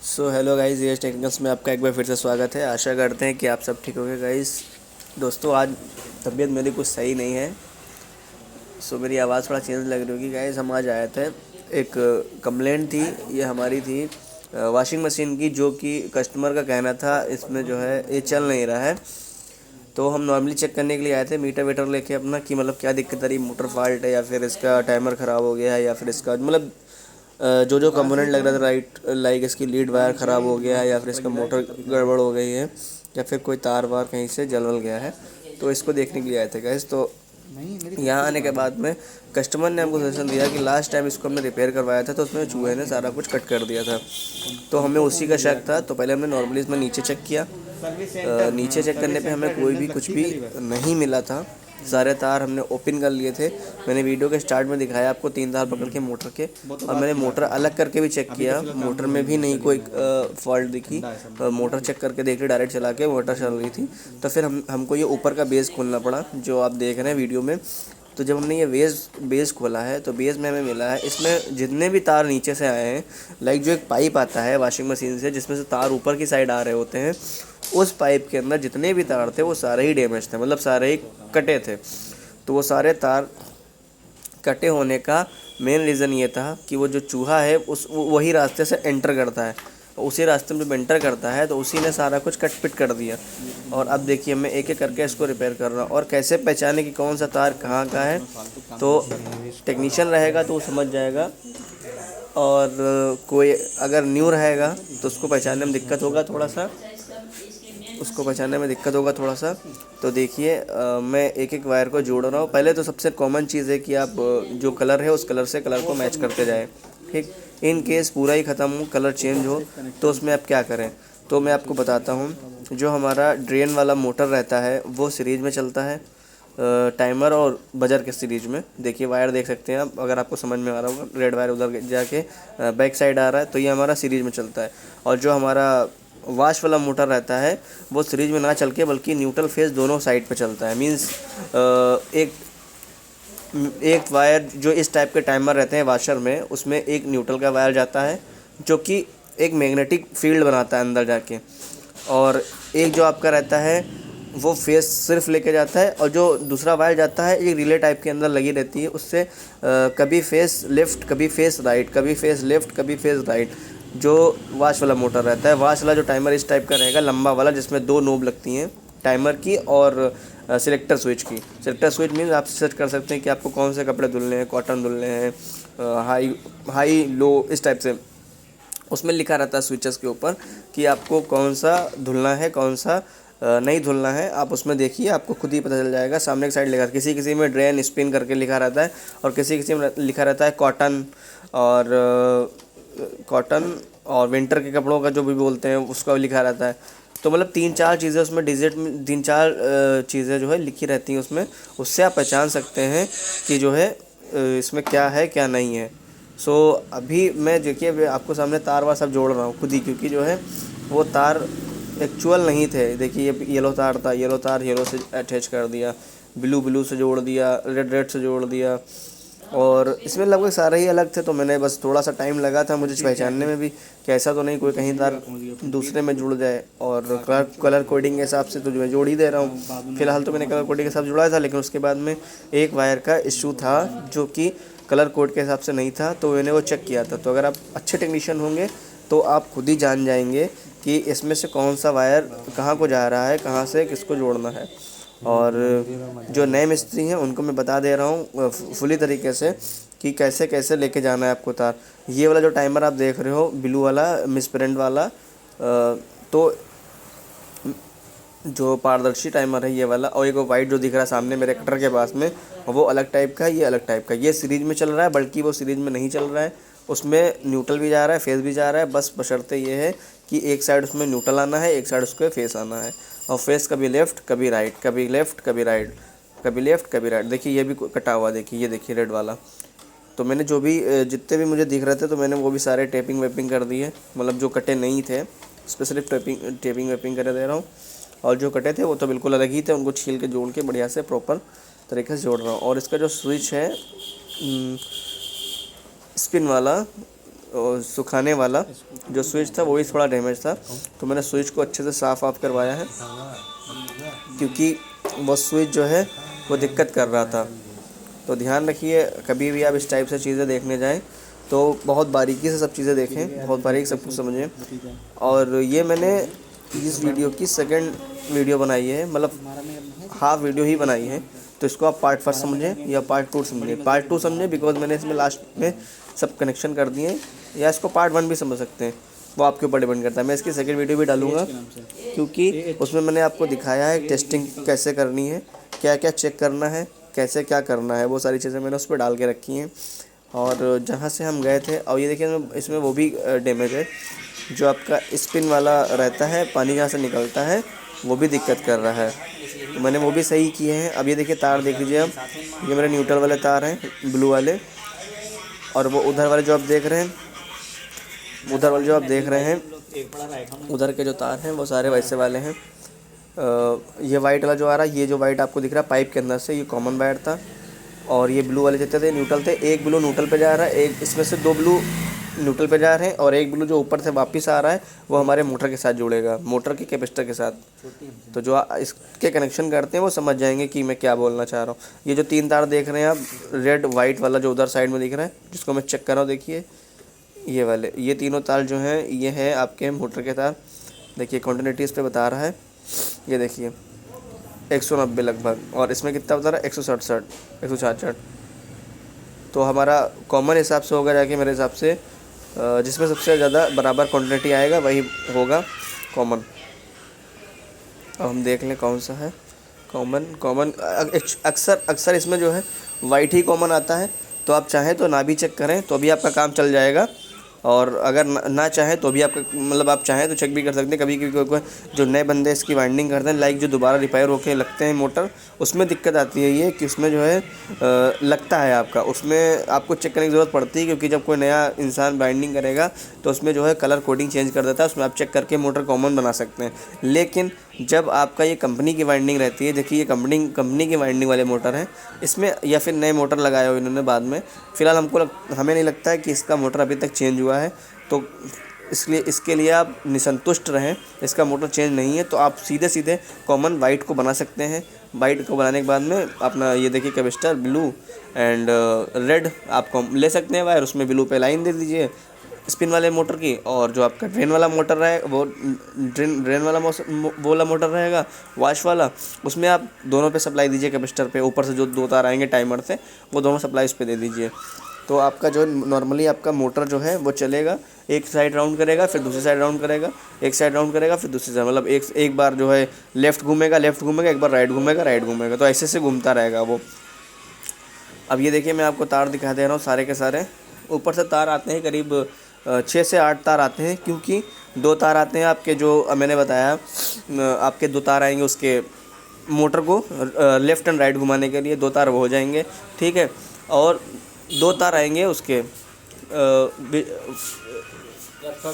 Hello guys, ये technicals में आपका एक बार फिर से स्वागत है। आशा करते हैं कि आप सब ठीक होंगे गाइस। दोस्तों, आज तबीयत मेरी कुछ सही नहीं है। मेरी आवाज़ थोड़ा चेंज लग रही होगी गाइस। हम आज आए थे, एक कंप्लेंट थी, ये हमारी थी वॉशिंग मशीन की, जो कि कस्टमर का कहना था इसमें जो है ये चल नहीं रहा है। तो हम नॉर्मली चेक करने के लिए आए थे, मीटर वीटर लेके अपना, कि मतलब क्या दिक्कत आ रही, मोटर फॉल्ट है या फिर इसका टाइमर ख़राब हो गया है या फिर इसका मतलब जो जो कंपोनेंट लग रहा था, राइट लाइक इसकी लीड वायर ख़राब हो गया है या फिर इसका मोटर गड़बड़ हो गई है या फिर कोई तार वार कहीं से जल वल गया है। तो इसको देखने के लिए आए थे गैस। तो यहाँ आने के बाद में कस्टमर ने हमको सजेशन दिया कि लास्ट टाइम इसको हमने रिपेयर करवाया था तो उसमें चूहे ने सारा कुछ कट कर दिया था। तो हमें उसी का शक था। तो पहले हमने नॉर्मली इसमें नीचे चेक किया। नीचे चेक करने पे हमें कोई भी कुछ भी नहीं मिला था। सारे तार हमने ओपन कर लिए थे। मैंने वीडियो के स्टार्ट में दिखाया आपको 3 तार पकड़ के मोटर के, और मैंने मोटर अलग करके भी चेक किया। मोटर में भी नहीं कोई फॉल्ट दिखी। मोटर चेक करके देख ली, डायरेक्ट चला के मोटर चल रही थी। तो फिर हमको ये ऊपर का बेस खोलना पड़ा, जो आप देख रहे हैं वीडियो में। तो जब हमने ये बेस खोला है तो बेस में हमें मिला है, इसमें जितने भी तार नीचे से आए हैं, लाइक जो एक पाइप आता है वॉशिंग मशीन से जिसमें से तार ऊपर की साइड आ रहे होते हैं, उस पाइप के अंदर जितने भी तार थे वो सारे ही डैमेज थे, मतलब सारे ही कटे थे। तो वो सारे तार कटे होने का मेन रीज़न ये था कि वो जो चूहा है वही रास्ते से एंटर करता है। उसी रास्ते में जब एंटर करता है तो उसी ने सारा कुछ कट पिट कर दिया। और अब देखिए मैं एक एक करके इसको रिपेयर कर रहा हूँ। और कैसे पहचाने कि कौन सा तार कहाँ का है, तो टेक्नीशियन रहेगा तो वो समझ जाएगा। और कोई अगर न्यू रहेगा तो उसको पहचानने में दिक्कत होगा थोड़ा सा। तो देखिए मैं एक एक वायर को जोड़ रहा हूँ। पहले तो सबसे कॉमन चीज़ है कि आप जो कलर है उस कलर से कलर को मैच करते जाएं, ठीक। इन केस पूरा ही ख़त्म हो, कलर चेंज हो, तो उसमें आप क्या करें। तो मैं आपको बताता हूँ। जो हमारा ड्रेन वाला मोटर रहता है वो सीरीज में चलता है, टाइमर और बजर के सीरीज में। देखिए वायर देख सकते हैं आप, अगर आपको समझ में आ रहा होगा, रेड वायर उधर जाके बैक साइड आ रहा है, तो ये हमारा सीरीज में चलता है। और जो हमारा वाश वाला मोटर रहता है वो सीरीज में ना चल के बल्कि न्यूट्रल फेज दोनों साइड पे चलता है। मींस एक वायर जो इस टाइप के टाइमर रहते हैं वाशर में, उसमें एक न्यूट्रल का वायर जाता है जो कि एक मैग्नेटिक फील्ड बनाता है अंदर जाके, और एक जो आपका रहता है वो फेस सिर्फ लेके जाता है, और जो दूसरा वायर जाता है एक रिले टाइप के अंदर लगी रहती है, उससे कभी फेस लेफ़्ट कभी फेस राइट, कभी फेस लेफ़्ट कभी फेस राइट। जो वाश वाला मोटर रहता है, वाश वाला जो टाइमर इस टाइप का रहेगा, लंबा वाला, जिसमें 2 नोब लगती हैं टाइमर की और सिलेक्टर स्विच की। सिलेक्टर स्विच मीन्स आप सर्च कर सकते हैं कि आपको कौन से कपड़े धुलने हैं, कॉटन धुलने हैं, हाई लो, इस टाइप से उसमें लिखा रहता है स्विचेस के ऊपर कि आपको कौन सा धुलना है, कौन सा नहीं धुलना है। आप उसमें देखिए, आपको खुद ही पता चल जाएगा। सामने की साइड लिखा, किसी किसी में ड्रेन स्पिन करके लिखा रहता है, और किसी किसी में लिखा रहता है कॉटन और विंटर के कपड़ों का जो भी बोलते हैं उसका लिखा रहता है। तो मतलब 3-4 चीज़ें उसमें डिजिट में 3-4 चीज़ें जो है लिखी रहती हैं उसमें। उससे आप पहचान सकते हैं कि जो है इसमें क्या है क्या नहीं है। अभी मैं देखिए आपको सामने तार वार सब जोड़ रहा हूँ खुद ही, क्योंकि जो है वो तार एक्चुअल नहीं थे। देखिए ये येलो तार था, येलो तार येलो से अटैच कर दिया, ब्लू से जोड़ दिया, रेड से जोड़ दिया, और इसमें लगभग सारे ही अलग थे। तो मैंने बस थोड़ा सा टाइम लगा था मुझे पहचानने में भी कि ऐसा तो नहीं कोई कहीं तार दूसरे में जुड़ जाए। और कलर कोडिंग के हिसाब से तो मैं जोड़ ही दे रहा हूँ। फिलहाल तो मैंने कलर कोडिंग के हिसाब से जुड़ा था, लेकिन उसके बाद में एक वायर का इशू था जो कि कलर कोड के हिसाब से नहीं था, तो मैंने वो चेक किया था। तो अगर आप अच्छे टेक्नीशियन होंगे तो आप खुद ही जान जाएंगे कि इसमें से कौन सा वायर कहाँ को जा रहा है, कहाँ से किसको जोड़ना है। और जो नए मिस्त्री हैं उनको मैं बता दे रहा हूँ फुली तरीके से कि कैसे कैसे लेके जाना है आपको तार। ये वाला जो टाइमर आप देख रहे हो ब्लू वाला मिसप्रिंट वाला, तो जो पारदर्शी टाइमर है ये वाला, और एक वाइट जो दिख रहा है सामने मेरे कटर के पास में, वो अलग टाइप का है, ये अलग टाइप का। ये सीरीज में चल रहा है, बल्कि वो सीरीज में नहीं चल रहा है, उसमें न्यूट्रल भी जा रहा है, फेस भी जा रहा है। बस बशर्ते ये है कि एक साइड उसमें न्यूट्रल आना है, एक साइड उसके फेस आना है, और फेस कभी लेफ़्ट कभी राइट, कभी लेफ़्ट कभी राइट, कभी लेफ़्ट कभी राइट। देखिए ये भी कटा हुआ, देखिए ये देखिए रेड वाला। तो मैंने जो भी जितने भी मुझे दिख रहे थे तो मैंने वो भी सारे टेपिंग वेपिंग कर दिए, मतलब जो कटे नहीं थे स्पेसिफिक टेपिंग वेपिंग कर दे रहा हूँ। और जो कटे थे वो तो बिल्कुल अलग ही थे, उनको छील के जोड़ के बढ़िया से प्रॉपर तरीके से जोड़ रहा हूँ। और इसका जो स्विच है स्पिन वाला, सुखाने वाला जो स्विच था वो भी थोड़ा डैमेज था, तो मैंने स्विच को अच्छे से साफ़ ऑफ करवाया है, क्योंकि वो स्विच जो है वो दिक्कत कर रहा था। तो ध्यान रखिए, कभी भी आप इस टाइप से चीज़ें देखने जाएं तो बहुत बारीकी से सब चीज़ें देखें, बहुत बारीकी सब कुछ समझें। और ये मैंने इस वीडियो की सेकंड वीडियो बनाई है, मतलब हाफ वीडियो ही बनाई है, तो इसको आप पार्ट फर्स्ट समझें या पार्ट टू समझें। पार्ट टू समझें बिकॉज मैंने इसमें लास्ट में सब कनेक्शन कर दिए, या इसको पार्ट वन भी समझ सकते हैं, वो आपके ऊपर डिपेंड करता है। मैं इसकी सेकंड वीडियो भी डालूंगा, क्योंकि उसमें मैंने आपको दिखाया है टेस्टिंग कैसे करनी है, क्या क्या चेक करना है, कैसे क्या करना है, वो सारी चीज़ें मैंने उस पर डाल के रखी हैं। और जहाँ से हम गए थे, और ये देखिए इसमें वो भी डैमेज है, जो आपका स्पिन वाला रहता है, पानी जहाँ से निकलता है वो भी दिक्कत कर रहा है, तो मैंने वो भी सही किए हैं। अब ये देखिए तार देख लीजिए आप, ये मेरे न्यूट्रल वाले तार हैं ब्लू वाले, और वो उधर वाले जो आप देख रहे हैं, उधर वाले जो आप देख रहे हैं, उधर के जो तार हैं वो सारे वैसे वाले हैं। ये वाइट वाला जो आ रहा है, ये जो वाइट आपको दिख रहा है पाइप के अंदर से, ये कॉमन वायर था, और ये ब्लू वाले जितने थे न्यूट्रल थे। एक ब्लू न्यूट्रल पे जा रहा है, एक इसमें से 2 ब्लू न्यूट्रल पे जा रहे हैं, और एक ब्लू जो ऊपर से वापस आ रहा है वो हमारे मोटर के साथ जुड़ेगा, मोटर के कैपेसिटर के साथ। तो जो इसके कनेक्शन करते हैं वो समझ जाएंगे कि मैं क्या बोलना चाह रहा हूँ। ये जो 3 तार देख रहे हैं आप, रेड वाइट वाला जो उधर साइड में दिख रहा है, जिसको मैं चेक कर रहा हूँ, देखिए ये वाले, ये तीनों तार जो हैं ये है आपके मोटर के तार। देखिए क्वान्टिटी इस पर बता रहा है, ये देखिए 190 लगभग, और इसमें कितना बता रहा है 167 166। तो हमारा कॉमन हिसाब से होगा जाके, मेरे हिसाब से जिसमें सबसे ज़्यादा बराबर क्वांटिटी आएगा वही होगा कॉमन। अब हम देख लें कौन सा है कॉमन। अक्सर इसमें जो है वाइट ही कॉमन आता है, तो आप चाहें तो ना भी चेक करें तो भी आपका काम चल जाएगा, और अगर ना चाहें तो भी आपका मतलब आप चाहें तो चेक भी कर सकते हैं। कभी कभी कोई जो नए बंदे इसकी वाइंडिंग करते हैं, लाइक जो दोबारा रिपेयर होके लगते हैं मोटर, उसमें दिक्कत आती है ये कि उसमें जो है लगता है आपका, उसमें आपको चेक करने की ज़रूरत पड़ती है, क्योंकि जब कोई नया इंसान वाइंडिंग करेगा तो उसमें जो है कलर कोडिंग चेंज कर देता है, उसमें आप चेक करके मोटर कॉमन बना सकते हैं। लेकिन जब आपका ये कंपनी की वाइंडिंग रहती है, देखिए ये कंपनी की वाइंडिंग वाले मोटर हैं इसमें, या फिर नए मोटर लगाए हो इन्होंने बाद में, फ़िलहाल हमें नहीं लगता है कि इसका मोटर अभी तक चेंज हुआ है, तो इसके लिए आप निसंतुष्ट रहें, इसका मोटर चेंज नहीं है, तो आप सीधे कॉमन वाइट को बना सकते हैं। वाइट को बनाने के बाद में अपना ये देखिए कैपेसिटर ब्लू एंड रेड आप ले सकते हैं वायर, उसमें ब्लू पे लाइन दे दीजिए स्पिन वाले मोटर की, और जो आपका ड्रेन वाला मोटर रहे वो ड्रेन वाला मोटर रहेगा वॉश वाला, उसमें आप दोनों पे सप्लाई दीजिए कैपेसिटर पे, ऊपर से जो 2 तार आएंगे टाइमर से वो दोनों सप्लाई उस पर दे दीजिए। तो आपका जो नॉर्मली आपका मोटर जो है वो चलेगा, एक साइड राउंड करेगा फिर दूसरी साइड राउंड करेगा, एक साइड राउंड करेगा फिर दूसरी साइड, मतलब एक बार जो है लेफ़्ट घूमेगा, एक बार राइट घूमेगा, तो ऐसे से घूमता रहेगा वो। अब ये देखिए मैं आपको तार दिखा दे रहा हूँ सारे के सारे। ऊपर से तार आते हैं करीब 6 से 8 तार आते हैं, क्योंकि 2 तार आते हैं आपके, जो मैंने बताया आपके 2 तार आएंगे उसके मोटर को लेफ़्ट एंड राइट घुमाने के लिए, 2 तार वो हो जाएंगे, ठीक है। और 2 तार आएंगे उसके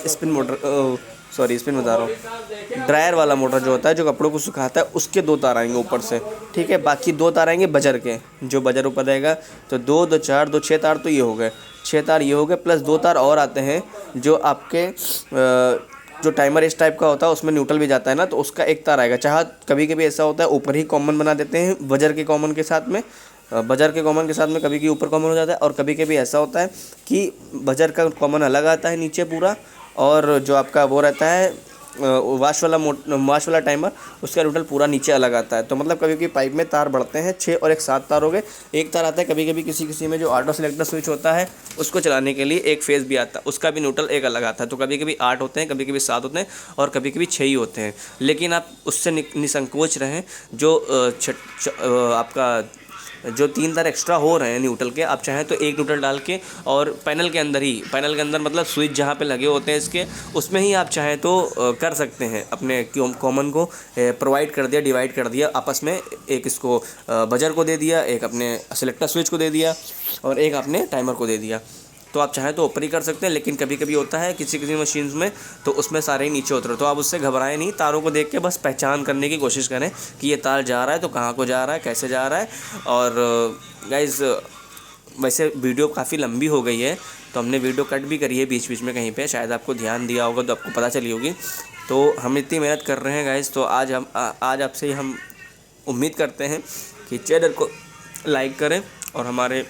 स्पिन बता रहा हूँ, ड्रायर वाला मोटर जो होता है जो कपड़ों को सुखाता है, उसके 2 तार आएंगे ऊपर से, ठीक है। बाकी 2 तार आएंगे बजर के, जो बजर ऊपर रहेगा, तो 2 2 4 2 6 तार तो ये हो गए, 6 तार ये हो गए, प्लस 2 तार और आते हैं जो आपके जो टाइमर इस टाइप का होता है उसमें न्यूट्रल भी जाता है ना, तो उसका 1 तार आएगा। चाहे कभी कभी ऐसा होता है ऊपर ही कॉमन बना देते हैं बजर के कॉमन के साथ में, कभी कभी ऊपर कॉमन हो जाता है, और कभी कभी ऐसा होता है कि बजर का कॉमन अलग आता है नीचे पूरा, और जो आपका वो रहता है वाश वाला टाइमर, उसका न्यूट्रल पूरा नीचे अलग आता है। तो मतलब कभी कभी पाइप में तार बढ़ते हैं 6 और 1 7 तार हो गए, 1 तार आता है कभी कभी किसी में जो ऑटो सिलेक्टर स्विच होता है उसको चलाने के लिए 1 फेज़ भी आता है, उसका भी न्यूट्रल 1 अलग आता है। तो कभी कभी 8 होते हैं, कभी कभी 7 होते हैं, और कभी कभी 6 ही होते हैं। लेकिन आप उससे निसंकोच रहें, जो आपका जो 3 तार एक्स्ट्रा हो रहे हैं न्यूट्रल के, आप चाहें तो 1 न्यूट्रल डाल के, और पैनल के अंदर मतलब स्विच जहाँ पे लगे होते हैं इसके, उसमें ही आप चाहें तो कर सकते हैं, अपने कॉमन को प्रोवाइड कर दिया, डिवाइड कर दिया आपस में, एक इसको बजर को दे दिया, एक अपने सेलेक्टर स्विच को दे दिया, और एक अपने टाइमर को दे दिया। तो आप चाहें तो ऊपर ही कर सकते हैं, लेकिन कभी कभी होता है किसी मशीन्स में तो उसमें सारे ही नीचे उतरे, तो आप उससे घबराएं नहीं, तारों को देख के बस पहचान करने की कोशिश करें कि ये तार जा रहा है तो कहाँ को जा रहा है, कैसे जा रहा है। और गाइज़ वैसे वीडियो काफ़ी लंबी हो गई है तो हमने वीडियो कट भी करी है बीच बीच में कहीं पे, शायद आपको ध्यान दिया होगा तो आपको पता चली होगी। तो हम इतनी मेहनत कर रहे हैं गाइस, तो आज आपसे हम उम्मीद करते हैं कि चैनल को लाइक करें और हमारे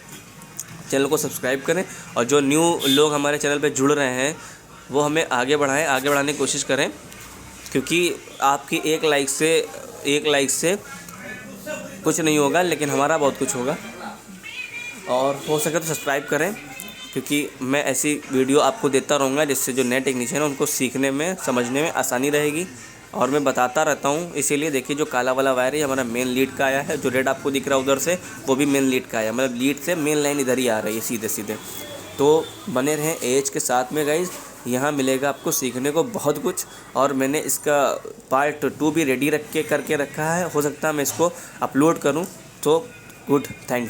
चैनल को सब्सक्राइब करें, और जो न्यू लोग हमारे चैनल पे जुड़ रहे हैं वो हमें आगे बढ़ाने की कोशिश करें, क्योंकि आपकी एक लाइक से कुछ नहीं होगा, लेकिन हमारा बहुत कुछ होगा। और हो सके तो सब्सक्राइब करें, क्योंकि मैं ऐसी वीडियो आपको देता रहूँगा जिससे जो नए टेक्नीशियन हैं उनको सीखने में समझने में आसानी रहेगी, और मैं बताता रहता हूँ। इसीलिए देखिए जो काला वाला वायर है हमारा मेन लीड का आया है, जो रेड आपको दिख रहा है उधर से वो भी मेन लीड का आया, मतलब लीड से मेन लाइन इधर ही आ रही है सीधे सीधे। तो बने रहें एज के साथ में गाइज, यहाँ मिलेगा आपको सीखने को बहुत कुछ। और मैंने इसका पार्ट 2 भी रेडी करके रखा है, हो सकता है मैं इसको अपलोड करूँ। तो गुड, थैंक्स।